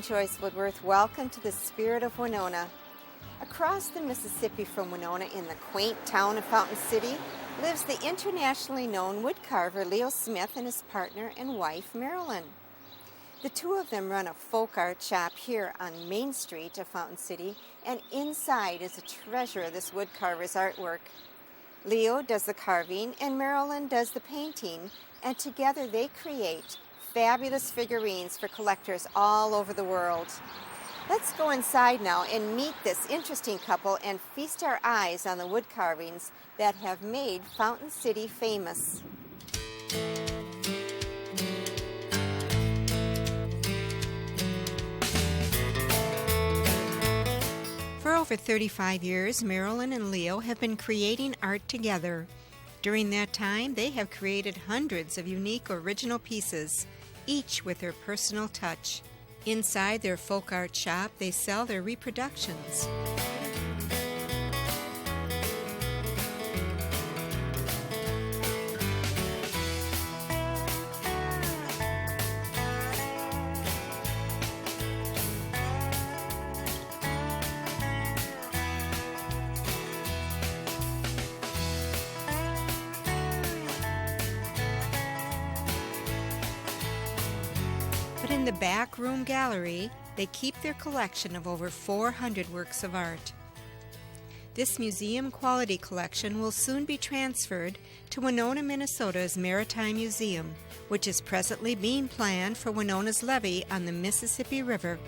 I'm Joyce Woodworth. Welcome to the Spirit of Winona. Across the Mississippi from Winona in the quaint town of Fountain City lives the internationally known woodcarver Leo Smith and his partner and wife Marilyn. The two of them run a folk art shop here on Main Street of Fountain City, and inside is a treasure of this woodcarver's artwork. Leo does the carving and Marilyn does the painting, and together they create fabulous figurines for collectors all over the world. Let's go inside now and meet this interesting couple and feast our eyes on the wood carvings that have made Fountain City famous. For over 35 years, Marilyn and Leo have been creating art together. During that time, they have created hundreds of unique original pieces, each with their personal touch. Inside their folk art shop, they sell their reproductions. But in the back room gallery, they keep their collection of over 400 works of art. This museum quality collection will soon be transferred to Winona, Minnesota's Maritime Museum, which is presently being planned for Winona's levee on the Mississippi River.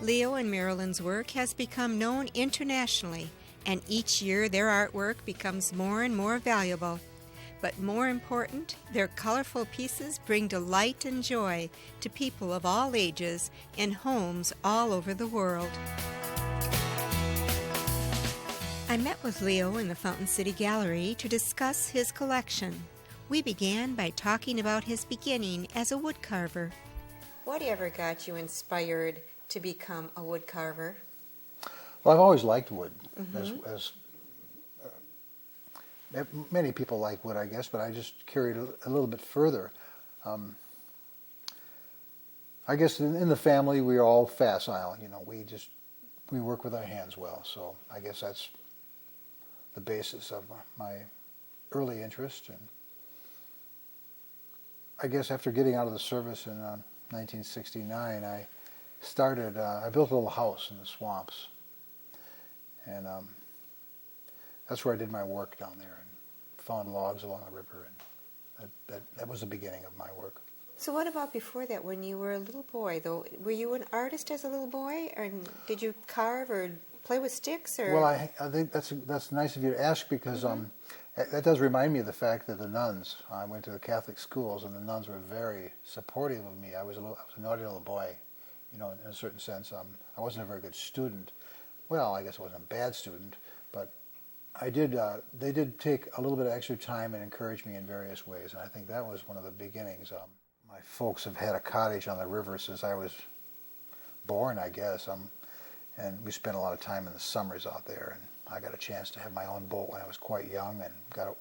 Leo and Marilyn's work has become known internationally, and each year their artwork becomes more and more valuable. But more important, their colorful pieces bring delight and joy to people of all ages in homes all over the world. I met with Leo in the Fountain City Gallery to discuss his collection. We began by talking about his beginning as a woodcarver. Whatever got you inspired to become a woodcarver? Well, I've always liked wood, as many people like wood, I guess, but I just carried it a little bit further. I guess in the family we're all facile, we work with our hands well, so I guess that's the basis of my early interest. And I guess after getting out of the service in 1969, I built a little house in the swamps, and that's where I did my work down there and found logs along the river, and that was the beginning of my work. So what about before that, when you were a little boy, though? Were you an artist as a little boy, or did you carve or play with sticks? Or? Well, I think that's nice of you to ask, because that does remind me of the fact that the nuns, I went to the Catholic schools, and the nuns were very supportive of me. I was a naughty little boy. In a certain sense. I wasn't a very good student. Well, I guess I wasn't a bad student, but they did take a little bit of extra time and encourage me in various ways, and I think that was one of the beginnings. My folks have had a cottage on the river since I was born, I guess, and we spent a lot of time in the summers out there, and I got a chance to have my own boat when I was quite young and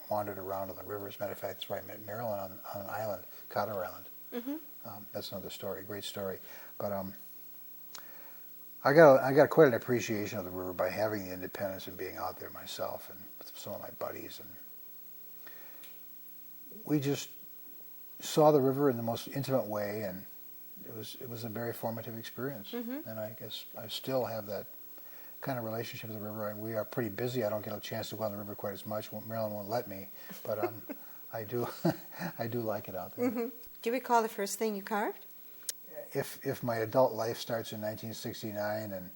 wandered around on the river. As a matter of fact, that's where I met Marilyn on an island, Cotter Island. That's another story, great story. But I got quite an appreciation of the river by having the independence and being out there myself and with some of my buddies, and we just saw the river in the most intimate way, and it was a very formative experience. And I guess I still have that kind of relationship with the river. We are pretty busy. I don't get a chance to go on the river quite as much. Marilyn won't let me, but I do like it out there. Do you recall the first thing you carved? If my adult life starts in 1969 and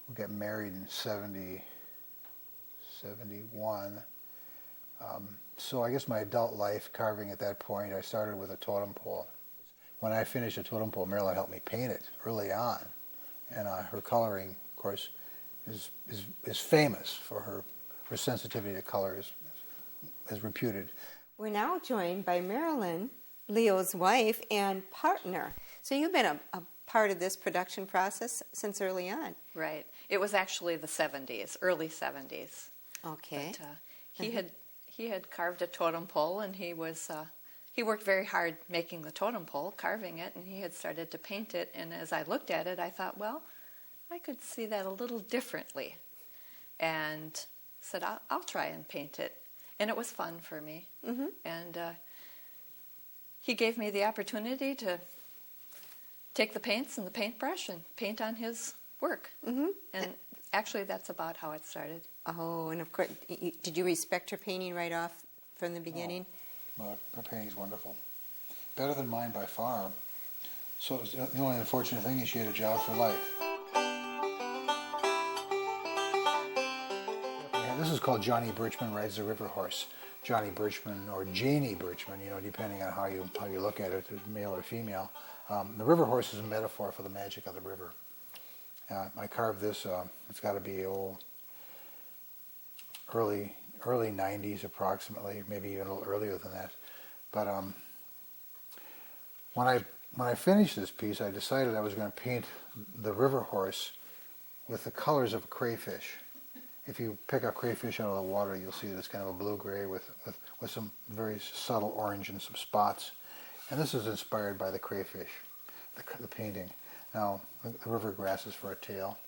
we get married in 71, so I guess my adult life carving at that point, I started with a totem pole. When I finished a totem pole, Marilyn helped me paint it early on, and her coloring, of course, is famous for her sensitivity to color, is reputed. We're now joined by Marilyn, Leo's wife and partner. So you've been a part of this production process since early on. Right. It was actually the 70s, early 70s. Okay. But, he had carved a totem pole, and he worked very hard making the totem pole, carving it, and he had started to paint it. And as I looked at it, I thought, well, I could see that a little differently, and said, I'll try and paint it. And it was fun for me. Mm-hmm. And he gave me the opportunity to take the paints and the paintbrush and paint on his work. Mm-hmm. And actually, that's about how it started. Oh, and of course, did you respect her painting right off from the beginning? Oh, well, her painting's wonderful. Better than mine by far. So the only unfortunate thing is she had a job for life. Yeah, this is called Johnny Birchman Rides the River Horse. Johnny Birchman or Janie Birchman, depending on how you look at it, male or female. The river horse is a metaphor for the magic of the river. I carved this. It's got to be early 90s approximately, maybe even a little earlier than that. But when I finished this piece, I decided I was going to paint the river horse with the colors of a crayfish. If you pick a crayfish out of the water, you'll see that it's kind of a blue-gray with some very subtle orange and some spots. And this is inspired by the crayfish, the painting. Now, the river grass is for a tail.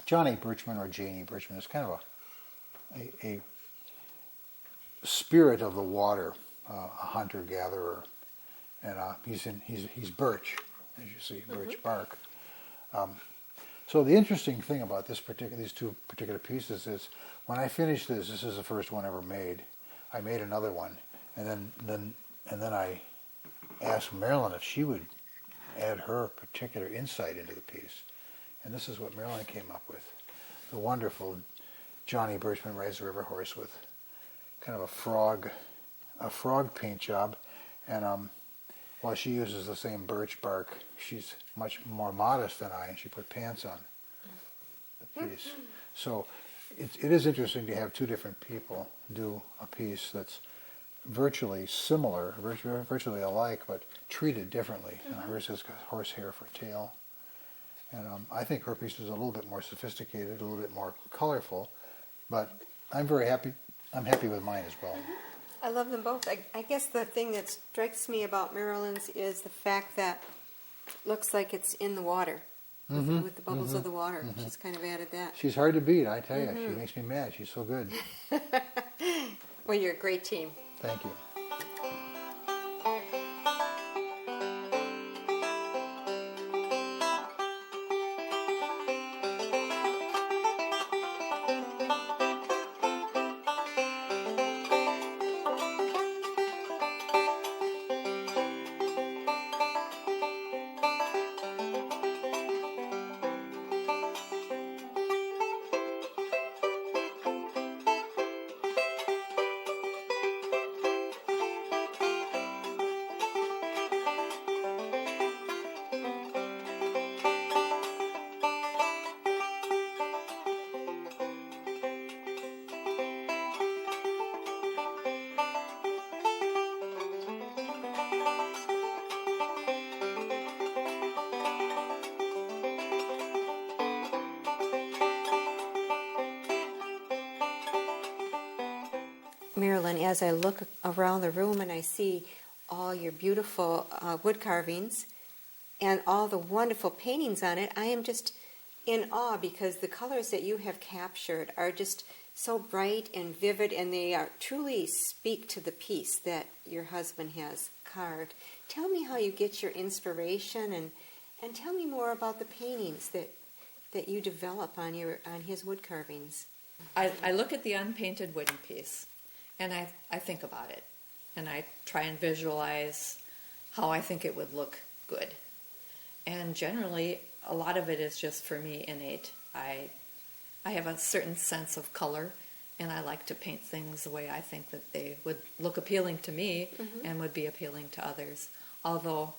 Johnny Birchman or Janie Birchman is kind of a spirit of the water, a hunter-gatherer. And he's birch, as you see, birch bark. So the interesting thing about these two particular pieces is when I finished this is the first one ever made. I made another one, and then I asked Marilyn if she would add her particular insight into the piece, and this is what Marilyn came up with: the wonderful Johnny Birchman Rides the River Horse with kind of a frog paint job, and while she uses the same birch bark, she's much more modest than I, and she put pants on the piece. So it is interesting to have two different people do a piece that's virtually similar, virtually alike, but treated differently. Hers has got horsehair for tail. And I think her piece is a little bit more sophisticated, a little bit more colorful, but I'm very happy. I'm happy with mine as well. I love them both. I guess the thing that strikes me about Marilyn's is the fact that it looks like it's in the water, with the bubbles of the water. She's kind of added that. She's hard to beat, I tell you. She makes me mad. She's so good. Well, you're a great team. Thank you. Marilyn, as I look around the room and I see all your beautiful wood carvings and all the wonderful paintings on it, I am just in awe because the colors that you have captured are just so bright and vivid, and they truly speak to the piece that your husband has carved. Tell me how you get your inspiration, and tell me more about the paintings that you develop on his wood carvings. I look at the unpainted wooden piece, and I think about it, and I try and visualize how I think it would look good. And generally, a lot of it is just, for me, innate. I have a certain sense of color, and I like to paint things the way I think that they would look appealing to me and would be appealing to others. Although,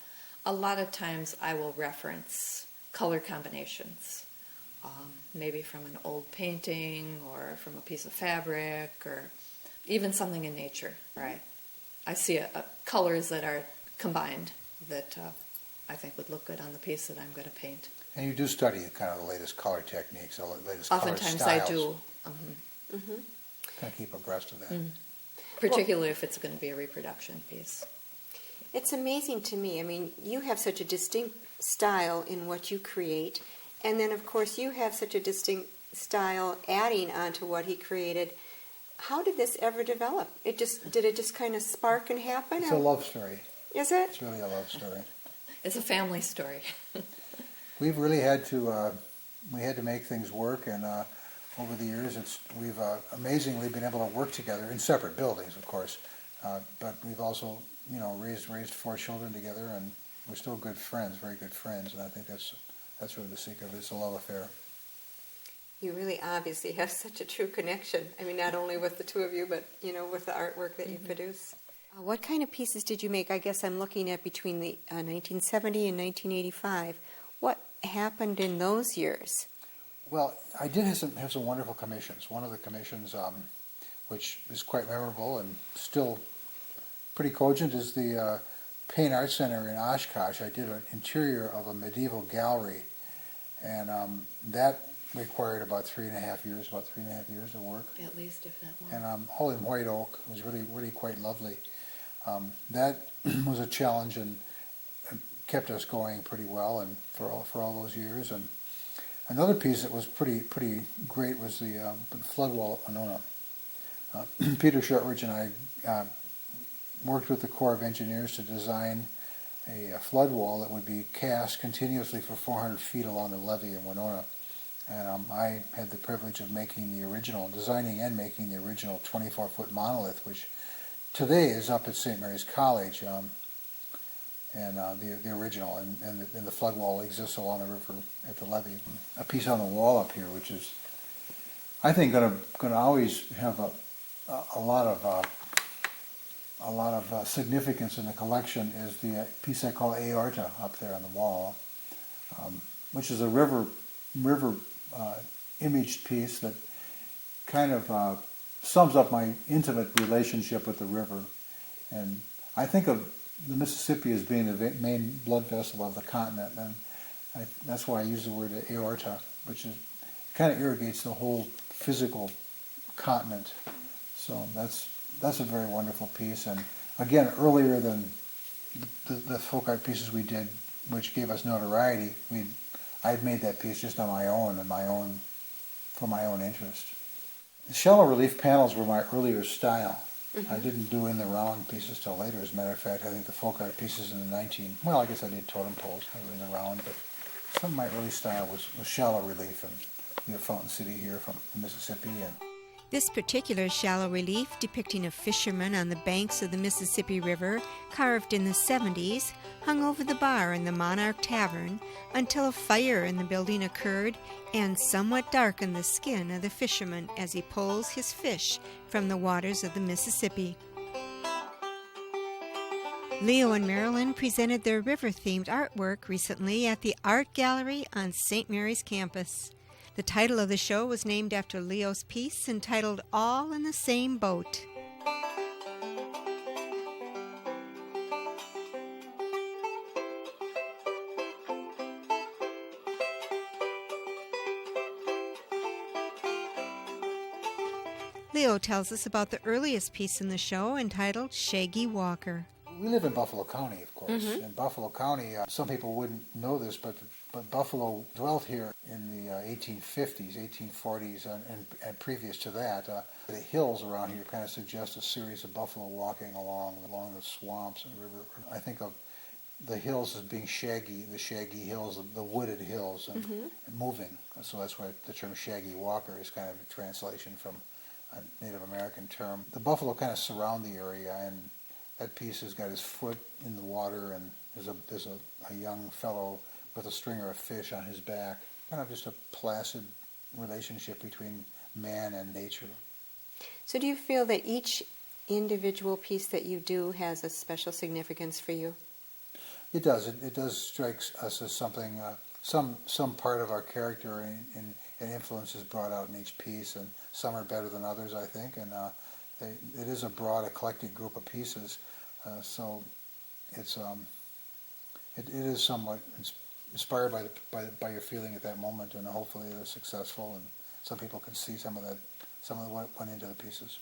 a lot of times I will reference color combinations, maybe from an old painting or from a piece of fabric or even something in nature, right? I see colors that are combined that I think would look good on the piece that I'm going to paint. And you do study kind of the latest color techniques, the latest color Oftentimes styles. I do, Kind of keep abreast of that. particularly if it's going to be a reproduction piece. It's amazing to me. I mean, you have such a distinct style in what you create, and then of course you have such a distinct style adding onto what he created. How did this ever develop? Did it just kind of spark and happen? It's a love story. Is it? It's really a love story. It's a family story. We've really had to make things work, and over the years, we've amazingly been able to work together in separate buildings, of course. But we've also, raised 4 children together, and we're still good friends, very good friends. And I think that's really the secret of it. It's a love affair. You really obviously have such a true connection. I mean, not only with the two of you, but with the artwork that you produce. What kind of pieces did you make? I guess I'm looking at between the 1970 and 1985. What happened in those years? Well, I did have some wonderful commissions. One of the commissions, which is quite memorable and still pretty cogent, is the Payne Art Center in Oshkosh. I did an interior of a medieval gallery, and that required about 3.5 years of work. At least, if not more. And all in white oak. It was really quite lovely. That was a challenge and kept us going pretty well, and for all those years. And another piece that was pretty great was the flood wall at Winona. Peter Shortridge and I worked with the Corps of Engineers to design a flood wall that would be cast continuously for 400 feet along the levee in Winona. And I had the privilege of designing and making the original 24-foot monolith, which today is up at St. Mary's College, and the original, and the flood wall exists along the river at the levee. A piece on the wall up here, which is, I think, going to always have a lot of significance in the collection, is the piece I call Aorta up there on the wall, which is a river imaged piece that kind of sums up my intimate relationship with the river. And I think of the Mississippi as being the main blood vessel of the continent, and that's why I use the word aorta, which kind of irrigates the whole physical continent. So that's a very wonderful piece, and again, earlier than the folk art pieces we did, which gave us notoriety, I'd made that piece just on my own for my own interest. The shallow relief panels were my earlier style. I didn't do in the round pieces till later. As a matter of fact, I think the folk art pieces in the I guess I did totem poles in the round, but some of my early style was shallow relief, and we have Fountain City here from Mississippi. And This particular shallow relief, depicting a fisherman on the banks of the Mississippi River, carved in the 70s, hung over the bar in the Monarch Tavern until a fire in the building occurred and somewhat darkened the skin of the fisherman as he pulls his fish from the waters of the Mississippi. Leo and Marilyn presented their river-themed artwork recently at the Art Gallery on St. Mary's campus. The title of the show was named after Leo's piece entitled All in the Same Boat. Leo tells us about the earliest piece in the show entitled Shaggy Walker. we live in Buffalo County, of course. In Buffalo County, some people wouldn't know this, but Buffalo dwelt here in the 1850s, 1840s, and previous to that. The hills around here kind of suggest a series of buffalo walking along the swamps and river. I think of the hills as being shaggy, the shaggy hills, the wooded hills, and moving. So that's why the term shaggy walker is kind of a translation from a Native American term. The buffalo kind of surround the area, and that piece has got his foot in the water, and there's a young fellow with a stringer of fish on his back. Kind of just a placid relationship between man and nature. So do you feel that each individual piece that you do has a special significance for you? It does. It does strike us as something, some part of our character and influence is brought out in each piece, and some are better than others, I think, and it is a broad, eclectic group of pieces. So it's it is somewhat inspired by your feeling at that moment, and hopefully they're successful, and some people can see some of what went into the pieces.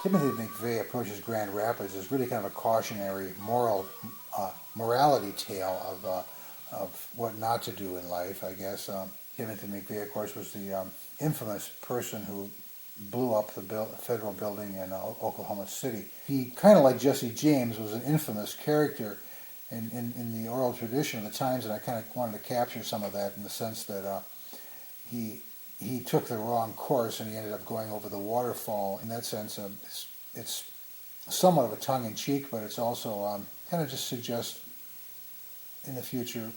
Timothy McVeigh approaches Grand Rapids as really kind of a cautionary morality tale of what not to do in life, I guess. Timothy McVeigh, of course, was the infamous person who blew up the federal building in Oklahoma City. He, kind of like Jesse James, was an infamous character in the oral tradition of the times, and I kind of wanted to capture some of that in the sense that he took the wrong course and he ended up going over the waterfall. In that sense, it's somewhat of a tongue-in-cheek, but it's also kind of just suggests in the future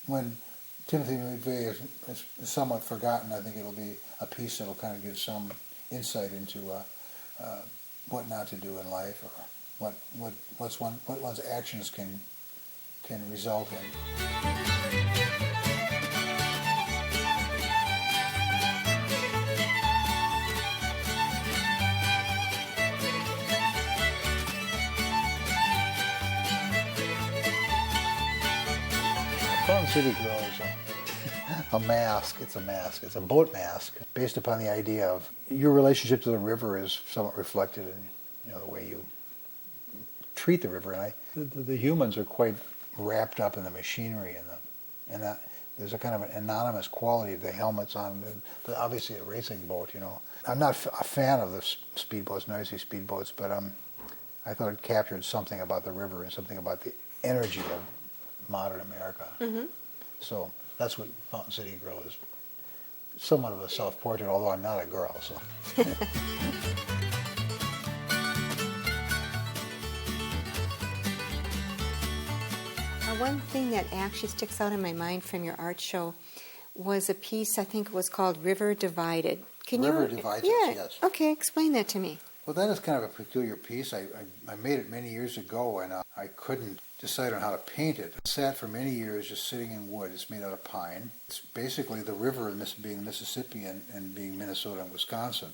when Timothy McVeigh is somewhat forgotten, I think it'll be a piece that'll kind of give some insight into what not to do in life, or what one's actions can result in. Fountain City Girl is a mask. It's a mask. It's a boat mask based upon the idea of your relationship to the river is somewhat reflected in the way you treat the river. And the humans are quite wrapped up in the machinery and that there's a kind of an anonymous quality of the helmets on obviously a racing boat. I'm not a fan of the speedboats, noisy speedboats, but I thought it captured something about the river and something about the energy of modern America. Mm-hmm. So that's what Fountain City Girl is. Somewhat of a self-portrait, although I'm not a girl. So. One thing that actually sticks out in my mind from your art show was a piece, I think it was called River Divided. River Divides Us, yes. Okay, explain that to me. Well, that is kind of a peculiar piece. I made it many years ago, and I couldn't decide on how to paint it. It sat for many years just sitting in wood. It's made out of pine. It's basically the river being Mississippi and being Minnesota and Wisconsin.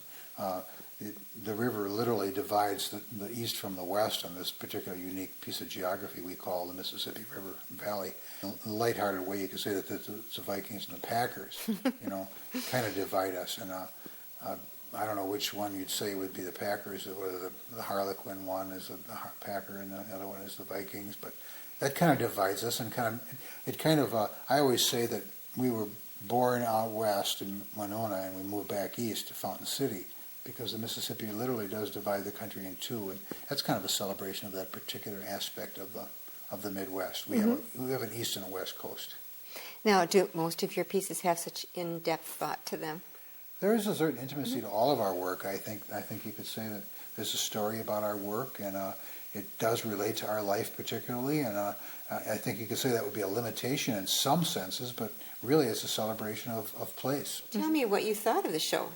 The river literally divides the east from the west on this particular unique piece of geography we call the Mississippi River Valley. In a lighthearted way, you could say that it's the Vikings and the Packers, kind of divide us. And I don't know which one you'd say would be the Packers, whether the Harlequin one is the Packer and the other one is the Vikings, but that kind of divides us and I always say that we were born out west in Winona and we moved back east to Fountain City because the Mississippi literally does divide the country in two, and that's kind of a celebration of that particular aspect of the Midwest. We have an east and a west coast. Now, do most of your pieces have such in-depth thought to them? There is a certain intimacy to all of our work. I think you could say that there's a story about our work, and it does relate to our life particularly. And I think you could say that would be a limitation in some senses, but really it's a celebration of place. Tell me what you thought of the show.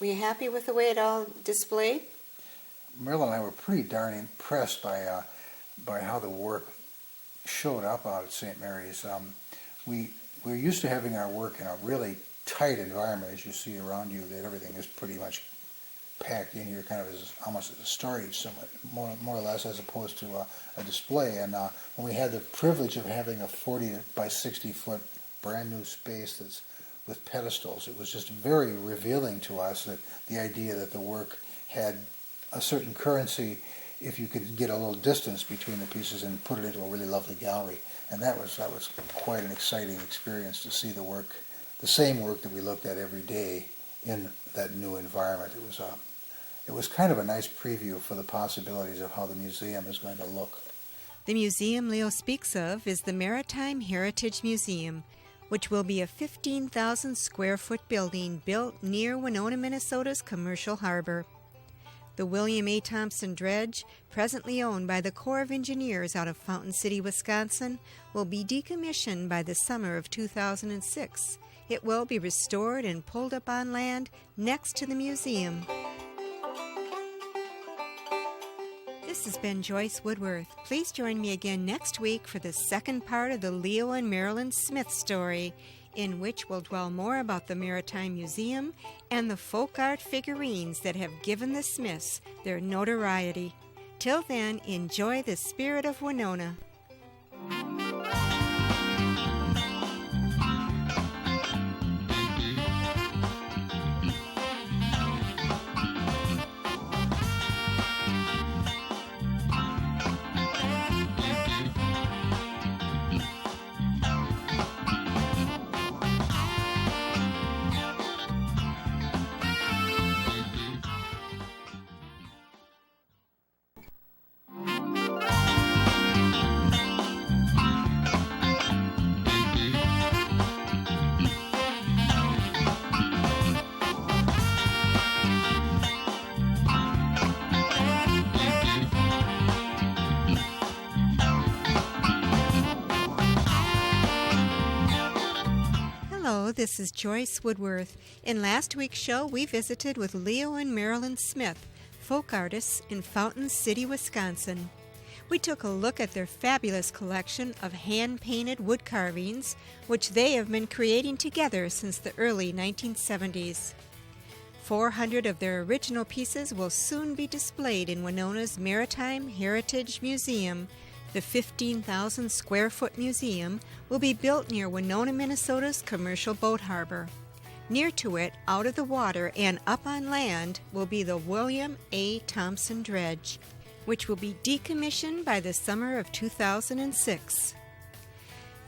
Were you happy with the way it all displayed? Marilyn and I were pretty darn impressed by how the work showed up out at St. Mary's. We're used to having our work in a really tight environment, as you see around you, that everything is pretty much packed in here kind of as almost as a storage, somewhat more or less, as opposed to a display. And when we had the privilege of having a 40 by 60 foot brand new space that's with pedestals, it was just very revealing to us that the idea that the work had a certain currency if you could get a little distance between the pieces and put it into a really lovely gallery. And that was quite an exciting experience to see the work, the same work that we looked at every day in that new environment. It was kind of a nice preview for the possibilities of how the museum is going to look. The museum Leo speaks of is the Maritime Heritage Museum, which will be a 15,000 square foot building built near Winona, Minnesota's commercial harbor. The William A. Thompson dredge, presently owned by the Corps of Engineers out of Fountain City, Wisconsin, will be decommissioned by the summer of 2006. It will be restored and pulled up on land next to the museum. This has been Joyce Woodworth. Please join me again next week for the second part of the Leo and Marilyn Smith story, in which we'll dwell more about the Maritime Museum and the folk art figurines that have given the Smiths their notoriety. Till then, enjoy the Spirit of Winona. Hello, this is Joyce Woodworth. In last week's show, we visited with Leo and Marilyn Smith, folk artists in Fountain City, Wisconsin. We took a look at their fabulous collection of hand-painted wood carvings, which they have been creating together since the early 1970s. 400 of their original pieces will soon be displayed in Winona's Maritime Heritage Museum. The 15,000 square foot museum will be built near Winona, Minnesota's commercial boat harbor. Near to it, out of the water and up on land, will be the William A. Thompson dredge, which will be decommissioned by the summer of 2006.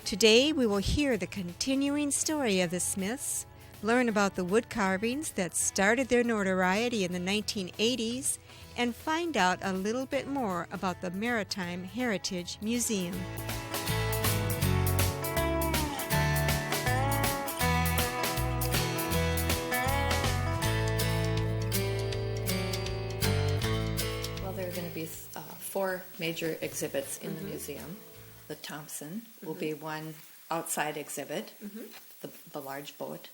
Today we will hear the continuing story of the Smiths, learn about the wood carvings that started their notoriety in the 1980s, and find out a little bit more about the Maritime Heritage Museum. Well, there are going to be 4 major exhibits in the museum. The Thompson will be one outside exhibit, the large boat.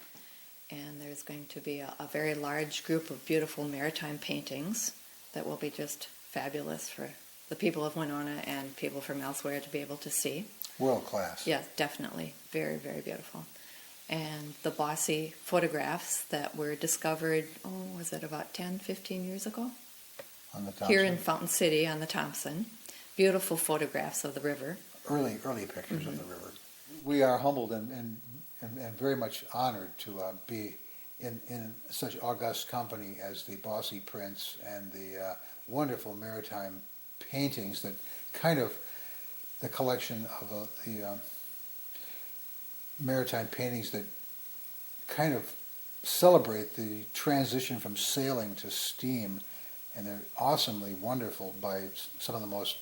And there's going to be a very large group of beautiful maritime paintings that will be just fabulous for the people of Winona and people from elsewhere to be able to see. World class. Yes, definitely. Very, very beautiful. And the bossy photographs that were discovered, was it about 10, 15 years ago? On the Thompson. Here in Fountain City on the Thompson. Beautiful photographs of the river. Early pictures of the river. We are humbled and very much honored to be in such august company as the Bossy prints and the wonderful maritime paintings that kind of, the collection of the maritime paintings that kind of celebrate the transition from sailing to steam, and they're awesomely wonderful by some of the most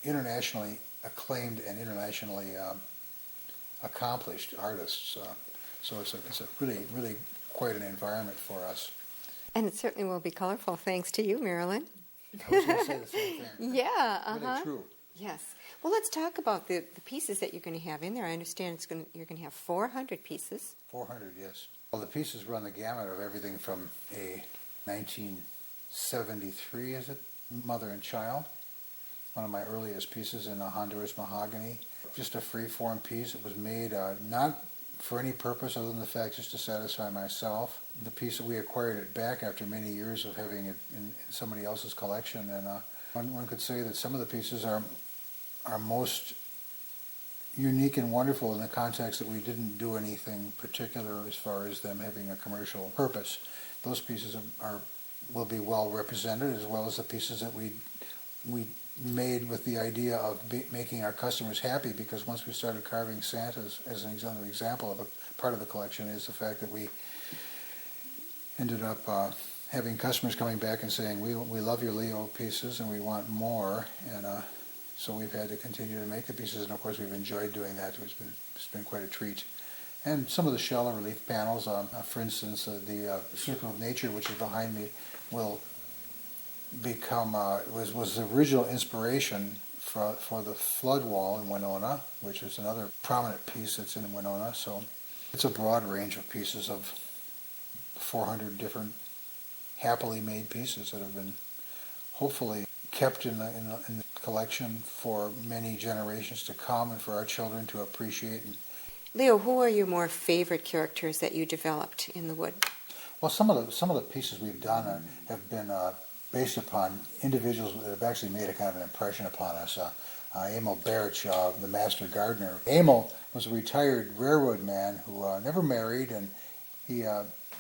internationally acclaimed and internationally accomplished artists. So it's a really quite an environment for us. And it certainly will be colorful, thanks to you, Marilyn. I was going to say the same thing. Yeah, Really true. Yes. Well, let's talk about the pieces that you're going to have in there. I understand you're going to have 400 pieces. 400, yes. Well, the pieces run the gamut of everything from a 1973, is it, Mother and Child, one of my earliest pieces in a Honduras mahogany. Just a free-form piece. It was made not for any purpose other than the fact just to satisfy myself. The piece that we acquired it back after many years of having it in somebody else's collection, and one could say that some of the pieces are most unique and wonderful in the context that we didn't do anything particular as far as them having a commercial purpose. Those pieces will be well represented, as well as the pieces that we made with the idea of making our customers happy, because once we started carving Santas, as another example of a part of the collection, is the fact that we ended up having customers coming back and saying, we love your Leo pieces and we want more, and so we've had to continue to make the pieces, and of course we've enjoyed doing that. It's been quite a treat. And some of the shell and relief panels, for instance, the Circle of Nature, which is behind me, will become was the original inspiration for the flood wall in Winona, which is another prominent piece that's in Winona. So it's a broad range of pieces, of 400 different happily made pieces that have been hopefully kept in the collection for many generations to come, and for our children to appreciate. Leo, who are your more favorite characters that you developed in the wood? Well, some of the pieces we've done have been based upon individuals that have actually made a kind of an impression upon us. Emil Barrich, the master gardener. Emil was a retired railroad man who never married, and he,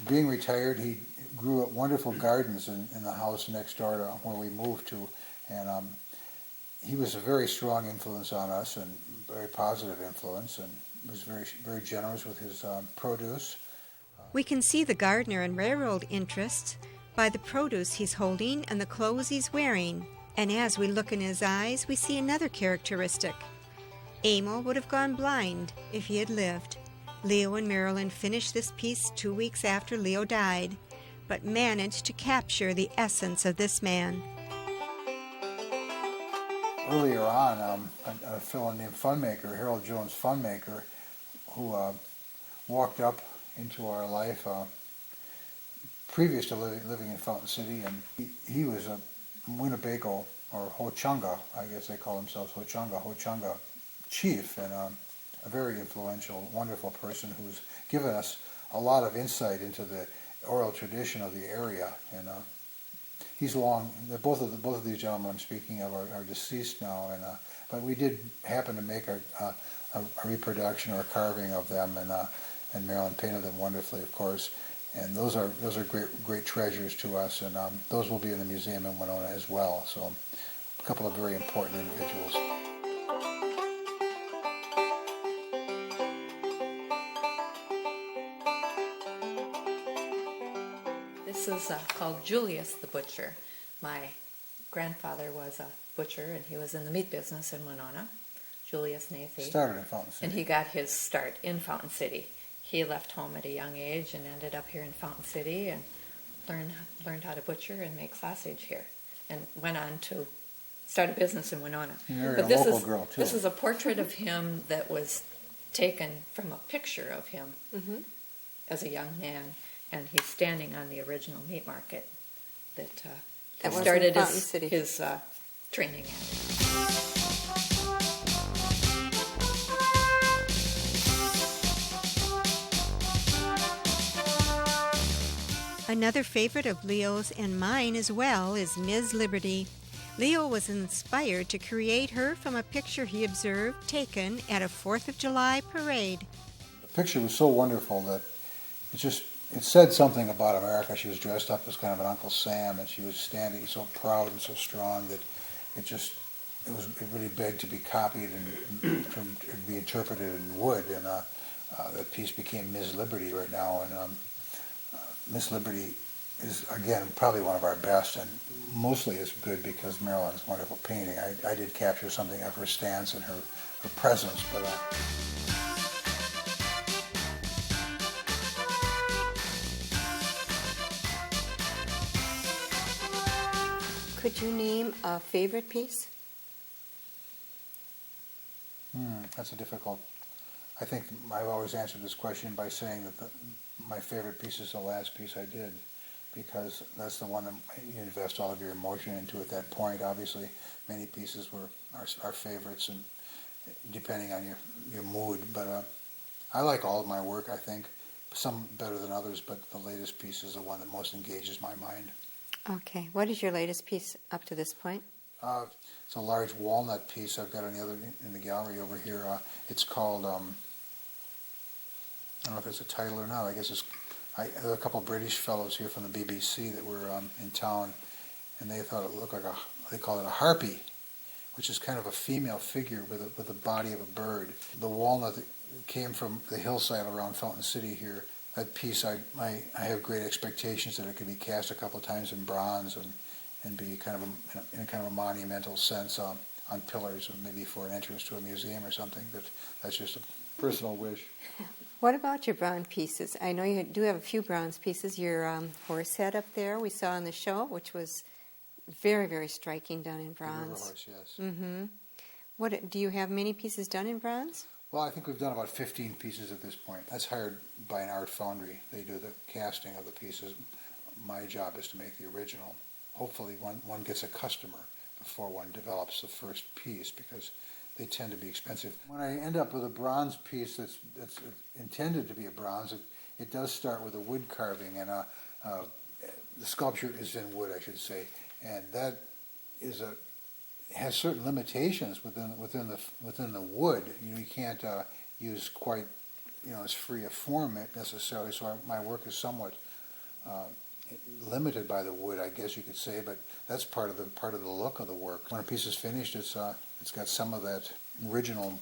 being retired, he grew wonderful gardens in the house next door to where we moved to, and he was a very strong influence on us, and very positive influence, and was very, very generous with his produce. We can see the gardener and railroad interests by the produce he's holding and the clothes he's wearing. And as we look in his eyes, we see another characteristic. Emil would have gone blind if he had lived. Leo and Marilyn finished this piece 2 weeks after Leo died, but managed to capture the essence of this man. Earlier on, a fellow named Funmaker, Harold Jones Funmaker, who walked up into our life previous to living in Fountain City, and he was a Winnebago, or Ho-Chunga, I guess they call themselves Ho-Chunga chief, and a very influential, wonderful person who's given us a lot of insight into the oral tradition of the area. And he's long. Both of these gentlemen I'm speaking of are deceased now, and but we did happen to make a reproduction or a carving of them, and Marilyn painted them wonderfully, of course. And those are great treasures to us, and those will be in the museum in Winona as well. So a couple of very important individuals. This is called Julius the Butcher. My grandfather was a butcher, and he was in the meat business in Winona. Julius Nathy. Started in Fountain City. And he got his start in Fountain City. He left home at a young age and ended up here in Fountain City and learned how to butcher and make sausage here, and went on to start a business in Winona. He married a local girl, too. This is a portrait of him that was taken from a picture of him as a young man, and he's standing on the original meat market that started his training at. Another favorite of Leo's and mine as well is Ms. Liberty. Leo was inspired to create her from a picture he observed taken at a 4th of July parade. The picture was so wonderful that it said something about America. She was dressed up as kind of an Uncle Sam, and she was standing so proud and so strong that it really begged to be copied and to be interpreted in wood. And that piece became Ms. Liberty right now, and Miss Liberty is, again, probably one of our best, and mostly is good because Marilyn's wonderful painting. I did capture something of her stance and her presence, but Could you name a favorite piece? That's a difficult. I think I've always answered this question by saying that my favorite piece is the last piece I did, because that's the one that you invest all of your emotion into at that point. Obviously, many pieces were our favorites, and depending on your mood. But I like all of my work, I think. Some better than others, but the latest piece is the one that most engages my mind. Okay. What is your latest piece up to this point? It's a large walnut piece I've got in the gallery over here. It's called, I don't know if it's a title or not. I guess there are a couple of British fellows here from the BBC that were in town, and they thought it looked like they call it a harpy, which is kind of a female figure with the body of a bird. The walnut that came from the hillside around Fountain City here, that piece, I have great expectations that it could be cast a couple of times in bronze and be kind of in a kind of a monumental sense on pillars, or maybe for an entrance to a museum or something. But that's just a personal wish. What about your bronze pieces? I know you do have a few bronze pieces. Your horse head up there we saw in the show, which was very, very striking, done in bronze. The river horse, yes. Mm-hmm. What do you have many pieces done in bronze? Well, I think we've done about 15 pieces at this point. That's hired by an art foundry. They do the casting of the pieces. My job is to make the original. Hopefully one gets a customer before one develops the first piece, because they tend to be expensive. When I end up with a bronze piece that's intended to be a bronze, it does start with a wood carving, and the sculpture is in wood, I should say, and that has certain limitations within the wood. You can't use quite as free a form necessarily. So my work is somewhat limited by the wood, I guess you could say. But that's part of the look of the work. When a piece is finished, it's got some of that original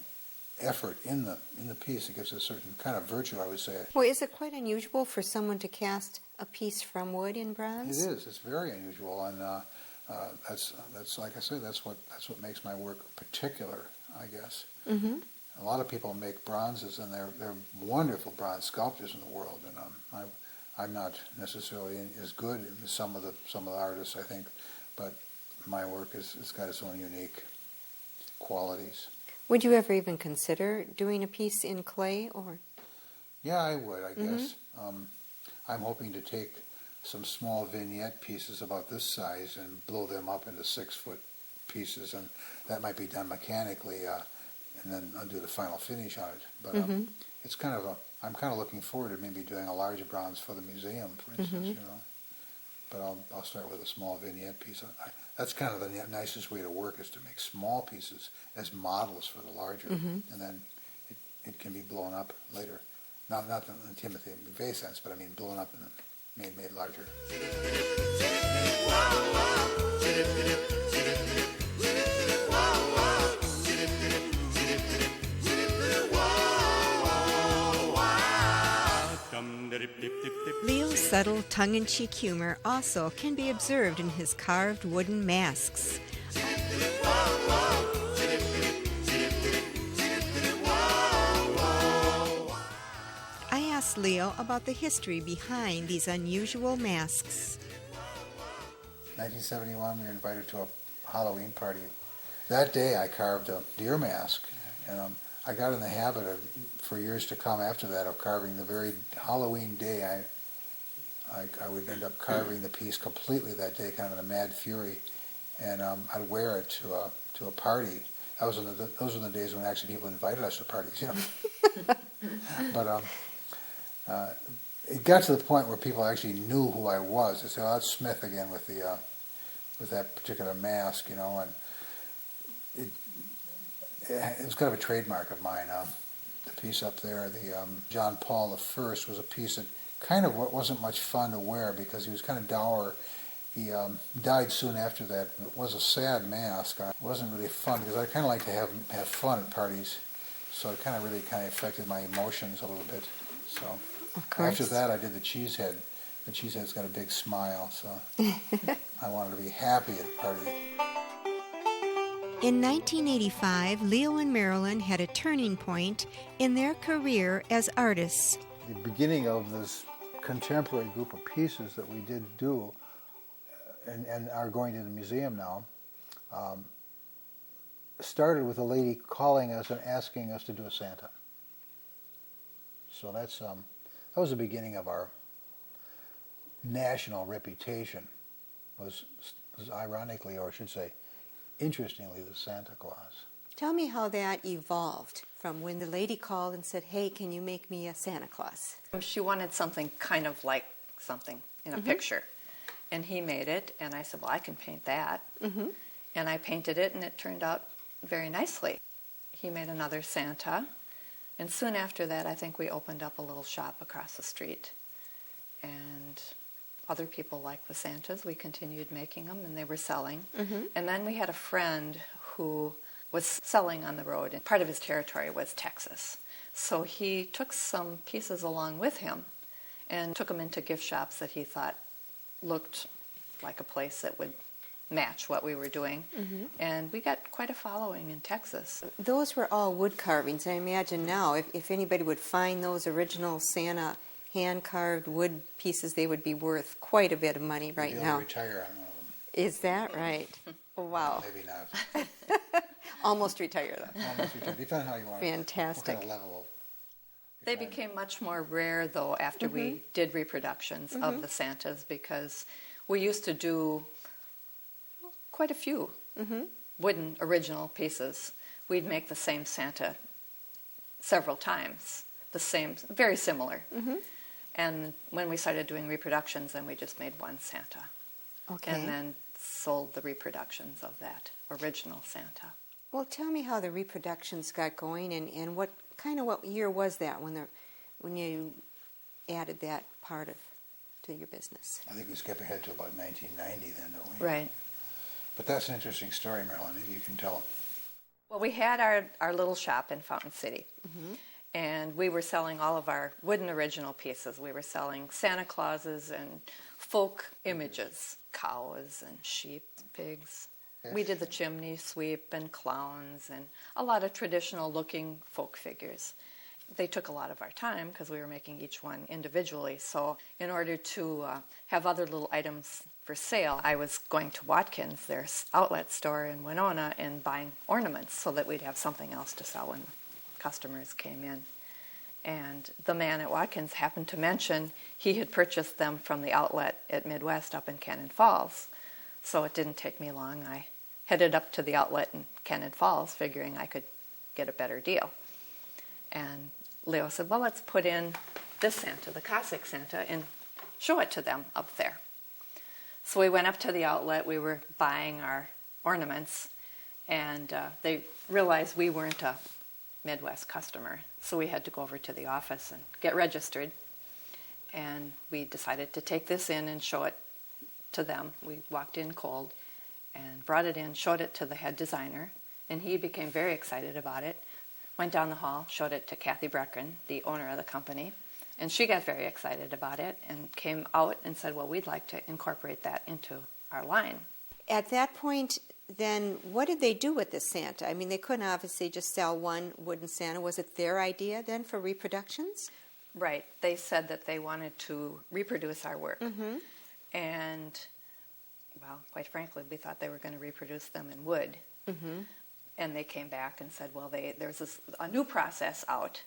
effort in the piece. It gives it a certain kind of virtue, I would say. Well, is it quite unusual for someone to cast a piece from wood in bronze? It is. It's very unusual, and that's like I say. That's what makes my work particular, I guess. Mm-hmm. A lot of people make bronzes, and they're wonderful bronze sculptors in the world, and I'm not necessarily as good as some of the artists, I think, but my work it's got its own unique qualities. Would you ever even consider doing a piece in clay, or? Yeah, I would, I guess. I'm hoping to take some small vignette pieces about this size and blow them up into 6-foot pieces, and that might be done mechanically, and then I'll do the final finish on it. But it's kind of I'm kind of looking forward to maybe doing a larger bronze for the museum, for instance, But I'll start with a small vignette piece. That's kind of the nicest way to work, is to make small pieces as models for the larger, and then it can be blown up later. Not in the Timothy McVeigh sense, but I mean blown up and made larger. Leo's subtle tongue-in-cheek humor also can be observed in his carved wooden masks. I asked Leo about the history behind these unusual masks. 1971, we were invited to a Halloween party. That day I carved a deer mask, and I got in the habit of, for years to come after that, of carving the very Halloween day. I would end up carving the piece completely that day, kind of in a mad fury, and I'd wear it to a party. Those were the days when actually people invited us to parties, But it got to the point where people actually knew who I was. They said, "Oh, that's Smith again with that particular mask," and it was kind of a trademark of mine. The piece up there, the John Paul I, was a piece that kind of wasn't much fun to wear because he was kind of dour. He died soon after that. It was a sad mask. It wasn't really fun because I kind of like to have fun at parties, so it kind of affected my emotions a little bit. So after that, I did the cheese head. The cheese head's got a big smile, so I wanted to be happy at parties. In 1985, Leo and Marilyn had a turning point in their career as artists. The beginning of this contemporary group of pieces that we did do and are going to the museum now started with a lady calling us and asking us to do a Santa. So that was the beginning of our national reputation, was ironically, or I should say, interestingly, the Santa Claus. Tell me how that evolved from when the lady called and said, hey, can you make me a Santa Claus? She wanted something kind of like something in a picture. And he made it, and I said, well, I can paint that. And I painted it, and it turned out very nicely. He made another Santa, and soon after that, I think we opened up a little shop across the street. And other people liked the Santas. We continued making them, and they were selling. And then we had a friend who was selling on the road, and part of his territory was Texas. So he took some pieces along with him and took them into gift shops that he thought looked like a place that would match what we were doing. And we got quite a following in Texas. Those were all wood carvings. I imagine now if anybody would find those original Santa hand-carved wood pieces, they would be worth quite a bit of money right now. Retire on one of them. Is that right? Oh, wow. Maybe not. Almost retire, though. Almost retire. Depends on how you want Fantastic. What kind of level. They became much more rare, though, after we did reproductions of the Santas, because we used to do quite a few wooden original pieces. We'd make the same Santa several times, the same, very similar. And when we started doing reproductions, then we just made one Santa. Okay. And then sold the reproductions of that original Santa. Well, tell me how the reproductions got going, and what year was that when you added that part to your business? I think we skip ahead to about 1990 then, don't we? Right. But that's an interesting story, Marilyn, if you can tell. Well, we had our little shop in Fountain City, and we were selling all of our wooden original pieces. We were selling Santa Clauses and folk images, cows and sheep, pigs. Yes. We did the chimney sweep and clowns and a lot of traditional-looking folk figures. They took a lot of our time because we were making each one individually. So in order to have other little items for sale, I was going to Watkins, their outlet store in Winona, and buying ornaments so that we'd have something else to sell when customers came in. And the man at Watkins happened to mention he had purchased them from the outlet at Midwest up in Cannon Falls. So it didn't take me long. I headed up to the outlet in Cannon Falls, figuring I could get a better deal. And Leo said, well, let's put in this Santa, the Cossack Santa, and show it to them up there. So we went up to the outlet. We were buying our ornaments, and they realized we weren't a Midwest customer. So we had to go over to the office and get registered. And we decided to take this in and show it to them. We walked in cold and brought it in, showed it to the head designer, and he became very excited about it. Went down the hall, showed it to Kathy Brecken, the owner of the company, and she got very excited about it and came out and said, well, we'd like to incorporate that into our line. At that point, then, what did they do with the Santa? I mean, they couldn't obviously just sell one wooden Santa. Was it their idea then for reproductions? Right. They said that they wanted to reproduce our work. And, well, quite frankly, we thought they were going to reproduce them in wood. And they came back and said, well, there's a new process out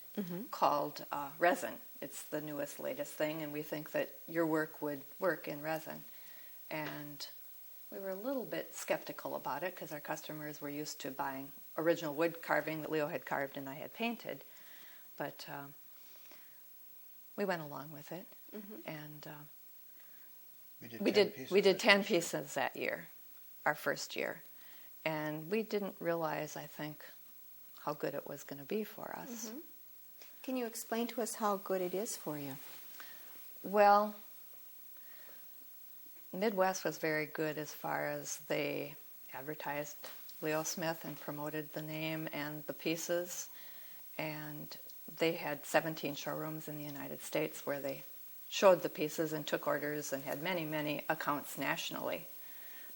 called resin. It's the newest, latest thing, and we think that your work would work in resin. And we were a little bit skeptical about it because our customers were used to buying original wood carving that Leo had carved and I had painted. But we went along with it, and we did 10 pieces that year, our first year. And we didn't realize, I think, how good it was going to be for us. Can you explain to us how good it is for you? Well, Midwest was very good as far as they advertised Leo Smith and promoted the name and the pieces. And they had 17 showrooms in the United States where they showed the pieces and took orders and had many, many accounts nationally.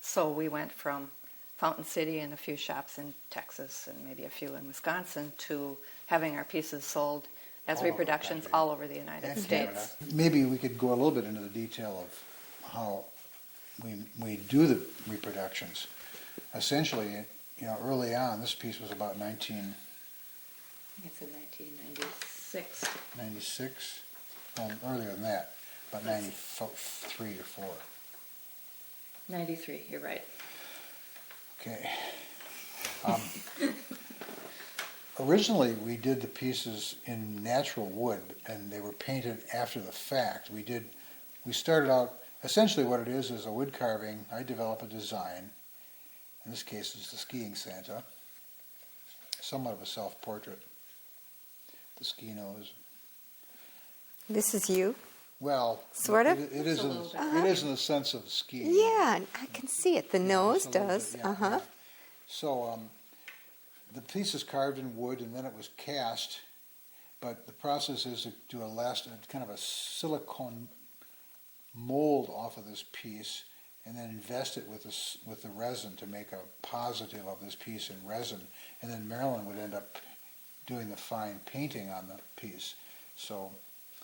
So we went from Fountain City and a few shops in Texas and maybe a few in Wisconsin to having our pieces sold as reproductions all over the United States. Maybe we could go a little bit into the detail of how we do the reproductions. Essentially, early on, this piece was about 1996. 96, well, earlier than that, about 93 or 4. 93, you're right. Okay. Originally, we did the pieces in natural wood, and they were painted after the fact. We started out, essentially what it is a wood carving. I develop a design. In this case, it's the skiing Santa. Somewhat of a self-portrait. The ski nose. This is you? Well, Sort of? It is in the sense of skiing. Yeah, I can see it. The nose just a little does. bit, yeah, yeah. So the piece is carved in wood, and then it was cast. But the process is to do kind of a silicone mold off of this piece, and then invest it with the resin to make a positive of this piece in resin. And then Marilyn would end up doing the fine painting on the piece. So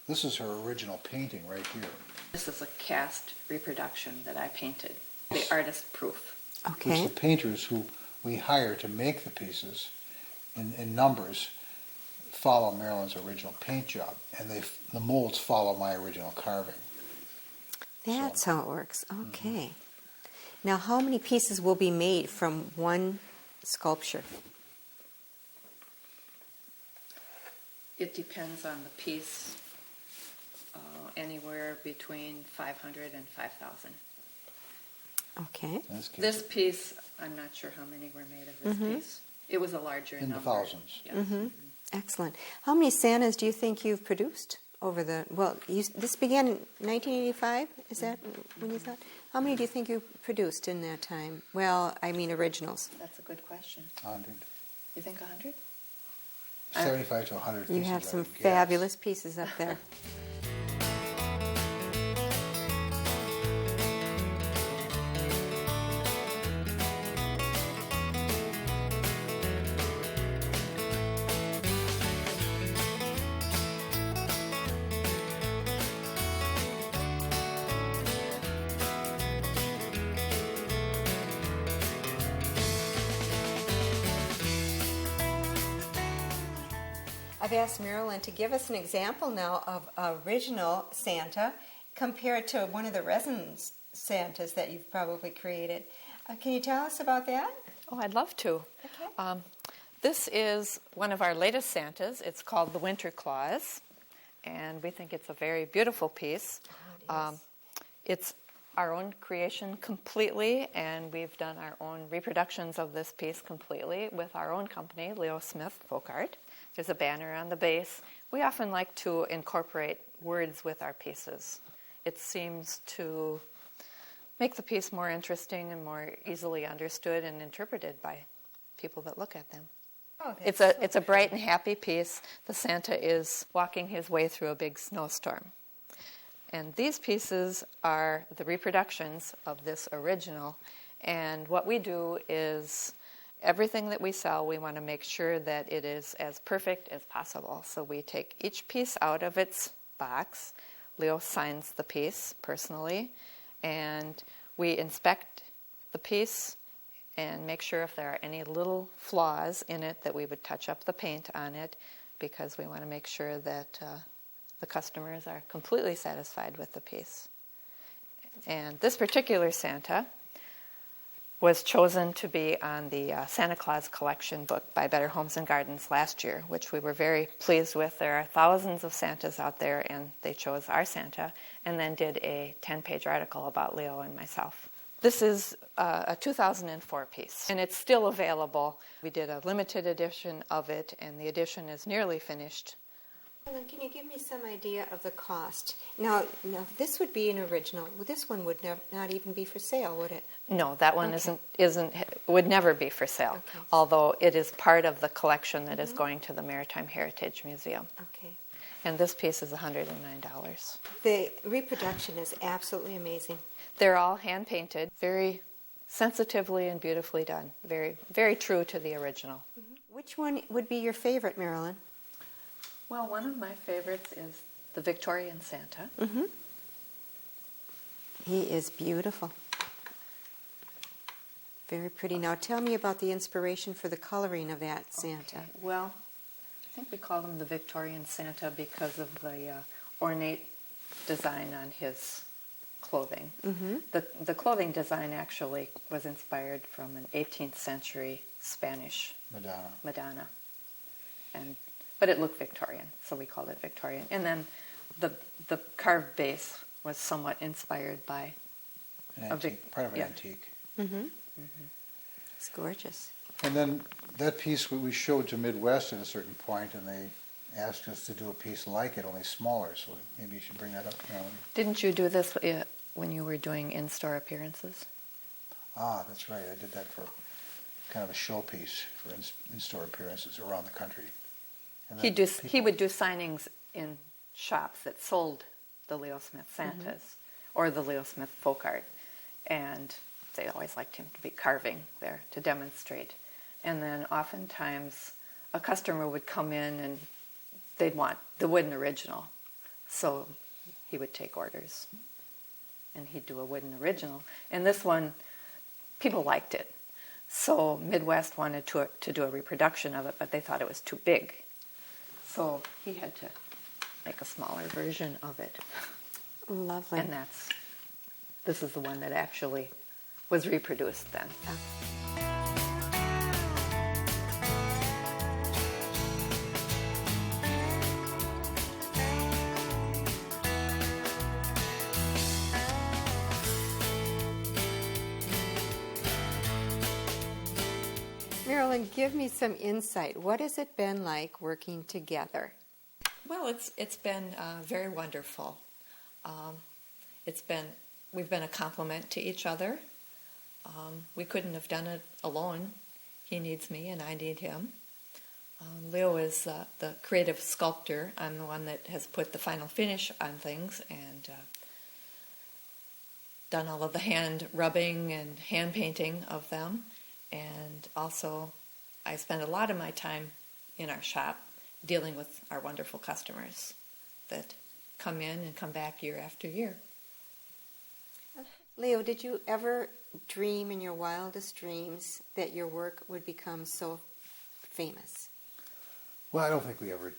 this is her original painting right here. This is a cast reproduction that I painted, the artist proof. Which Okay. the painters who we hire to make the pieces in numbers follow Marilyn's original paint job, and the molds follow my original carving. That's how it works. Okay. Now, how many pieces will be made from one sculpture? It depends on the piece, anywhere between 500 and 5,000. Okay. This piece, I'm not sure how many were made of this piece. It was a larger In the number. thousands. Yes. Excellent. How many Santas do you think you've produced over this began in 1985? Is that when you thought? How many do you think you produced in that time? Well, I mean originals. That's a good question. 100. You think 100? 75 to 100 pieces. You have I some would guess. fabulous pieces up there. I've asked Marilyn to give us an example now of original Santa compared to one of the resin Santas that you've probably created. Can you tell us about that? Oh, I'd love to. Okay. This is one of our latest Santas. It's called the Winter Claus, and we think it's a very beautiful piece. It's our own creation completely, and we've done our own reproductions of this piece completely with our own company, Leo Smith Folk Art. There's a banner on the base. We often like to incorporate words with our pieces. It seems to make the piece more interesting and more easily understood and interpreted by people that look at them. Oh, It's a bright and happy piece. The Santa is walking his way through a big snowstorm. And these pieces are the reproductions of this original. And what we do is everything that we sell, we want to make sure that it is as perfect as possible. So we take each piece out of its box. Leo signs the piece personally. And we inspect the piece and make sure if there are any little flaws in it that we would touch up the paint on it, because we want to make sure that the customers are completely satisfied with the piece. And this particular Santa was chosen to be on the Santa Claus collection book by Better Homes and Gardens last year, which we were very pleased with. There are thousands of Santas out there, and they chose our Santa and then did a 10-page article about Leo and myself. This is a 2004 piece, and it's still available. We did a limited edition of it, and the edition is nearly finished. Can you give me some idea of the cost? Now this would be an original. Well, this one would not even be for sale, would it? No, that one would never be for sale, Okay. although it is part of the collection that is going to the Maritime Heritage Museum. Okay. And this piece is $109. The reproduction is absolutely amazing. They're all hand-painted, very sensitively and beautifully done, very, very true to the original. Which one would be your favorite, Marilyn? Well, one of my favorites is the Victorian Santa. He is beautiful. Very pretty. Now tell me about the inspiration for the coloring of that Santa. Okay. Well, I think we call him the Victorian Santa because of the ornate design on his clothing. The clothing design actually was inspired from an 18th century Spanish Madonna. Madonna. but it looked Victorian, so we called it Victorian. And then the carved base was somewhat inspired by part of an yeah. antique. It's gorgeous. And then that piece we showed to Midwest at a certain point, and they asked us to do a piece like it, only smaller. So maybe you should bring that up now. Didn't you do this when you were doing in-store appearances? Ah, that's right. I did that for kind of a showpiece for in-store appearances around the country. And He would do signings in shops that sold the Leo Smith Santas or the Leo Smith folk art, and they always liked him to be carving there to demonstrate. And then oftentimes a customer would come in and they'd want the wooden original, so he would take orders and he'd do a wooden original. And this one, people liked it, so Midwest wanted to do a reproduction of it, but they thought it was too big, so he had to make a smaller version of it. Lovely. And this is the one that actually was reproduced then. Marilyn, give me some insight. What has it been like working together? Well, it's been very wonderful. We've been a complement to each other. We couldn't have done it alone. He needs me and I need him. Leo is the creative sculptor. I'm the one that has put the final finish on things and done all of the hand rubbing and hand painting of them. And also, I spend a lot of my time in our shop dealing with our wonderful customers that come in and come back year after year. Leo, did you ever dream in your wildest dreams that your work would become so famous? Well, I don't think we ever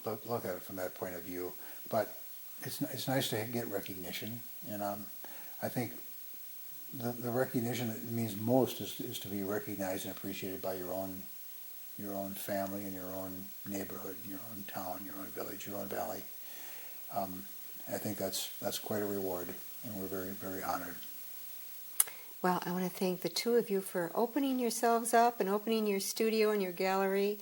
look at it from that point of view, but it's nice to get recognition, and I think the recognition that means most is to be recognized and appreciated by your own family and your own neighborhood, your own town, your own village, your own valley. I think that's quite a reward, and we're very, very honored. Well, I want to thank the two of you for opening yourselves up and opening your studio and your gallery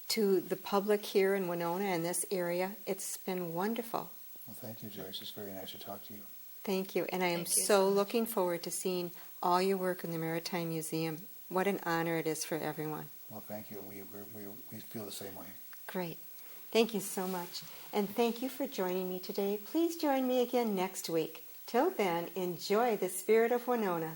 to the public here in Winona and this area. It's been wonderful. Well, thank you, Joyce. It's very nice to talk to you. Thank you. And I am so looking forward to seeing all your work in the Maritime Museum. What an honor it is for everyone. Well, thank you. We feel the same way. Great. Thank you so much. And thank you for joining me today. Please join me again next week. Till then, enjoy the Spirit of Winona.